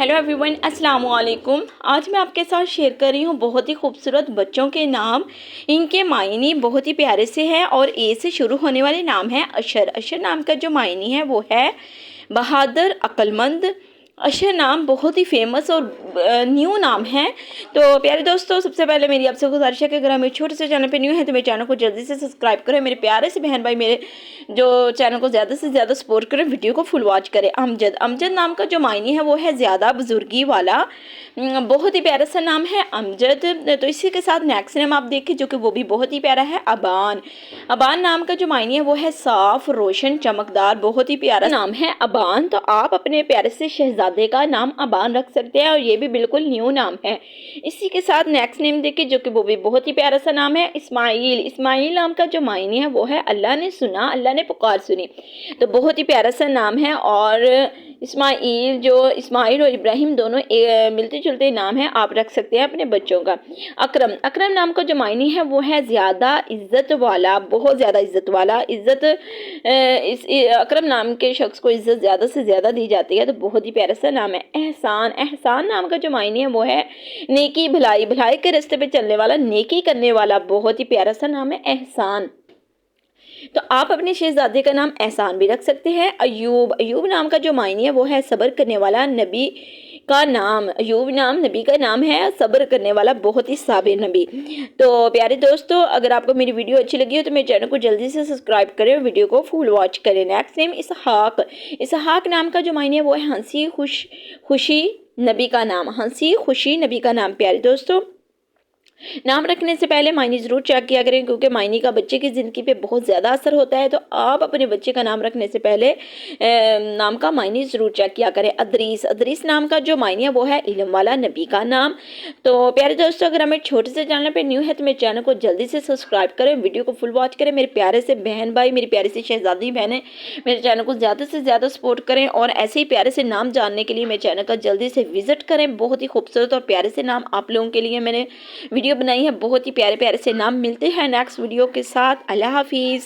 Hello everyone, अस्सलाम वालेकुम। आज मैं आपके साथ शेयर कर रही हूँ बहुत ही खूबसूरत बच्चों के नाम। इनके मायने बहुत ही प्यारे से हैं और ए से शुरू होने वाले नाम हैं अशर। अशर नाम का जो मायने है वो है बहादुर, अक्लमंद। अशर नाम बहुत ही फेमस और न्यू नाम है। तो प्यारे दोस्तों, सबसे पहले मेरी आपसे गुजारिश है कि अगर आप मेरे छोटे से चैनल पे न्यू है तो मेरे चैनल को जल्दी से सब्सक्राइब करें। मेरे प्यारे से बहन भाई मेरे जो चैनल को ज़्यादा से ज़्यादा सपोर्ट करें, वीडियो को फुल वॉच करें। अमजद, अमजद नाम का जो मायने है वो है ज़्यादा बुजुर्गी वाला। बहुत ही प्यारा सा नाम है अमजद। तो इसी के साथ नेक्स्ट नेम आप देखिए जो कि वो भी बहुत ही प्यारा है अबान। अबान नाम का जो मायने है वो है साफ, रोशन, चमकदार। बहुत ही प्यारा नाम है अबान। तो आप अपने प्यारे से शहजादे का नाम अबान रख सकते हैं और ये भी बिल्कुल न्यू नाम है। इसी के साथ नेक्स्ट नेम देखिए जो कि वो भी बहुत ही प्यारा सा नाम है इस्माइल। इस्माइल नाम का जो मायने है वो है अल्लाह ने सुना, अल्लाह ने पुकार सुनी। तो बहुत ही प्यारा सा नाम है। और इस्माइल, जो इस्माइल और इब्राहिम दोनों मिलते जुलते नाम हैं, आप रख सकते हैं अपने बच्चों का। अकरम, अकरम नाम का जो मायने है वो है ज़्यादा इज्जत वाला, बहुत ज़्यादा इज्जत वाला। इज्जत, इस अकरम नाम के शख्स को इज्जत ज़्यादा से ज़्यादा दी जाती है। तो बहुत ही प्यारा सा नाम है एहसान। एहसान नाम का जो मायने है वो है नेकी, भलाई, भलाई के रास्ते पे चलने वाला, नेकी करने वाला। बहुत ही प्यारा सा नाम है एहसान। तो आप अपने शहजादे का नाम एहसान भी रख सकते हैं। अयूब, अयूब नाम का जो मायने है वो है सब्र करने वाला। नबी का नाम, अयूब नाम नबी का नाम है, सब्र करने वाला, बहुत ही साबिर नबी। तो प्यारे दोस्तों, अगर आपको मेरी वीडियो अच्छी लगी हो तो मेरे चैनल को जल्दी से सब्सक्राइब करें और वीडियो को फुल वॉच करें। नेक्स्ट नेम इसहाक। इसहाक नाम का जो मायने है वो है हंसी खुशी नबी का नाम। हंसी खुशी नबी का नाम। प्यारे दोस्तों, नाम रखने से पहले मायने ज़रूर चेक किया करें क्योंकि मायने का बच्चे की ज़िंदगी पे बहुत ज़्यादा असर होता है। तो आप अपने बच्चे का नाम रखने से पहले नाम का मायने ज़रूर चेक किया करें। अदरीस, अदरीस नाम का जो मायने है वो है इल्म वाला, नबी का नाम। तो प्यारे दोस्तों, अगर हमें छोटे से चैनल पर न्यू है तो मेरे चैनल को जल्दी से सब्सक्राइब करें, वीडियो को फुल वॉच करें। मेरे प्यारे से बहन भाई, मेरी प्यारी सी शहजादी बहनें मेरे चैनल को ज़्यादा से ज़्यादा सपोर्ट करें और ऐसे ही प्यारे से नाम जानने के लिए मेरे चैनल का जल्दी से विजिट करें। बहुत ही खूबसूरत और प्यारे से नाम आप लोगों के लिए मैंने वीडियो बनाई है। बहुत ही प्यारे प्यारे से नाम। मिलते हैं नेक्स्ट वीडियो के साथ। अल्लाह हाफिज़।